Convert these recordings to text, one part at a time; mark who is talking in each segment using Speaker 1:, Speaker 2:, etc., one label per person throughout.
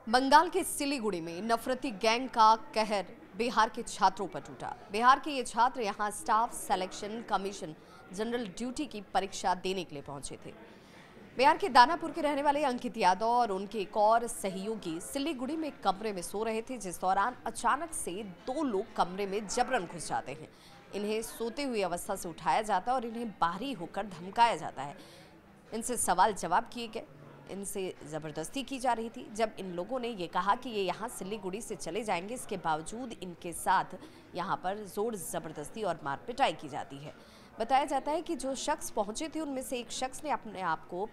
Speaker 1: बंगाल के सिलीगुड़ी में नफरती गैंग का कहर बिहार के छात्रों पर टूटा। बिहार के ये छात्र यहां staff selection commission general duty की परीक्षा देने के लिए पहुंचे थे। बिहार के दानापुर के रहने वाले अंकित यादव और उनके एक और सहयोगी सिलीगुड़ी में कमरे में सो रहे थे, जिस दौरान अचानक से दो लोग कमरे में जबरन घुस जाते हैं। इन्हें सोते हुई अवस्था से उठाया जाता है और इन्हें बाहरी होकर धमकाया जाता है। इनसे सवाल जवाब किए गए, इनसे ज़बरदस्ती की जा रही थी। जब इन लोगों ने ये कहा कि ये यहाँ सिलीगुड़ी से चले जाएंगे, इसके बावजूद इनके साथ यहाँ पर जोर ज़बरदस्ती और मार पिटाई की जाती है। बताया जाता है कि जो शख्स पहुंचे थे उनमें से एक शख्स ने अपने आप को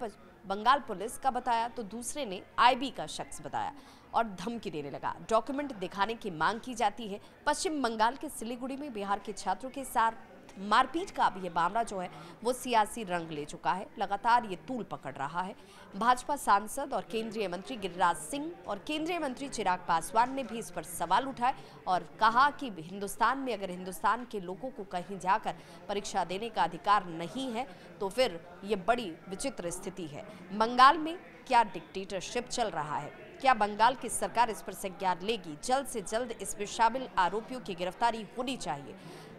Speaker 1: बंगाल पुलिस का बताया, तो दूसरे ने आईबी का शख्स बताया और धमकी देने लगा। डॉक्यूमेंट दिखाने की मांग की जाती है। पश्चिम बंगाल के सिलीगुड़ी में बिहार के छात्रों के साथ मारपीट का अब ये मामला जो है वो सियासी रंग ले चुका है। लगातार ये तूल पकड़ रहा है। भाजपा सांसद और केंद्रीय मंत्री गिरिराज सिंह और केंद्रीय मंत्री चिराग पासवान ने भी इस पर सवाल उठाए और कहा कि हिंदुस्तान में अगर हिंदुस्तान के लोगों को कहीं जाकर परीक्षा देने का अधिकार नहीं है तो फिर ये बड़ी विचित्र स्थिति है। बंगाल में क्या डिक्टेटरशिप चल रहा है? क्या बंगाल की सरकार इस पर संज्ञान लेगी? जल्द से जल्द इसमें शामिल आरोपियों की गिरफ्तारी होनी चाहिए।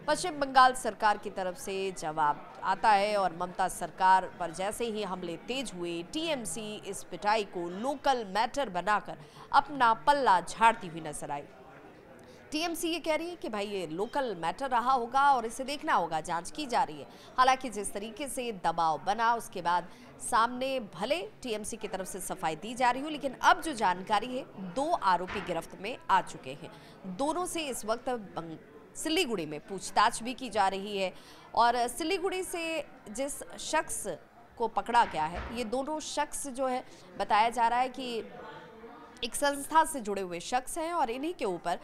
Speaker 1: पश्चिम बंगाल सरकार की तरफ से जवाब आता है और ममता सरकार पर जैसे ही हमले तेज हुए, टीएमसी इस पिटाई को लोकल मैटर बनाकर अपना पल्ला झाड़ती हुई नजर आई। टीएमसी ये कह रही है कि भाई ये लोकल मैटर रहा होगा और इसे देखना होगा, जांच की जा रही है। हालांकि जिस तरीके से दबाव बना उसके बाद सामने भले टीएमसी की तरफ से सफाई दी जा रही हो, लेकिन अब जो जानकारी है, दो आरोपी गिरफ्त में आ चुके हैं। दोनों से इस वक्त सिलीगुड़ी में पूछताछ भी की जा रही है और सिलीगुड़ी से जिस शख्स को पकड़ा गया है, ये दोनों शख्स जो है बताया जा रहा है कि एक संस्था से जुड़े हुए शख्स हैं और इन्हीं के ऊपर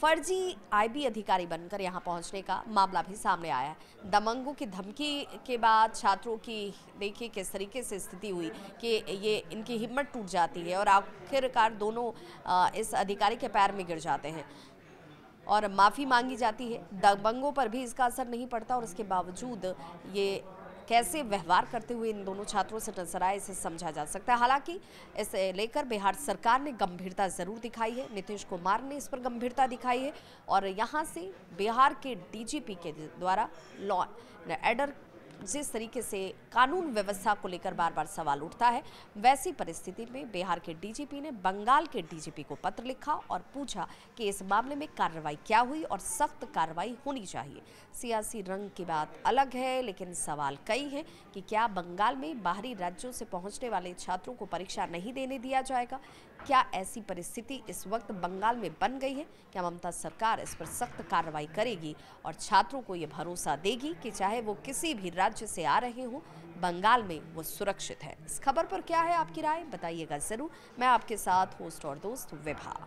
Speaker 1: फर्जी आईबी अधिकारी बनकर यहाँ पहुँचने का मामला भी सामने आया है। दबंगों की धमकी के बाद छात्रों की देखिए किस तरीके से स्थिति हुई कि ये इनकी हिम्मत टूट जाती है और आखिरकार दोनों इस अधिकारी के पैर में गिर जाते हैं और माफ़ी मांगी जाती है। दबंगों पर भी इसका असर नहीं पड़ता और इसके बावजूद ये कैसे व्यवहार करते हुए इन दोनों छात्रों से नजर आए, इसे समझा जा सकता है। हालांकि इसे लेकर बिहार सरकार ने गंभीरता जरूर दिखाई है। नीतीश कुमार ने इस पर गंभीरता दिखाई है और यहाँ से बिहार के डीजीपी के द्वारा लॉ एंड ऑर्डर जिस तरीके से कानून व्यवस्था को लेकर बार बार सवाल उठता है, वैसी परिस्थिति में बिहार के डीजीपी ने बंगाल के डीजीपी को पत्र लिखा और पूछा कि इस मामले में कार्रवाई क्या हुई और सख्त कार्रवाई होनी चाहिए। सियासी रंग की बात अलग है, लेकिन सवाल कई हैं कि क्या बंगाल में बाहरी राज्यों से पहुंचने वाले छात्रों को परीक्षा नहीं देने दिया जाएगा? क्या ऐसी परिस्थिति इस वक्त बंगाल में बन गई है? क्या ममता सरकार इस पर सख्त कार्रवाई करेगी और छात्रों को ये भरोसा देगी कि चाहे वो किसी भी राज्य से आ रहे हों, बंगाल में वो सुरक्षित है? इस खबर पर क्या है आपकी राय? बताइएगा जरूर। मैं आपके साथ होस्ट और दोस्त विभा।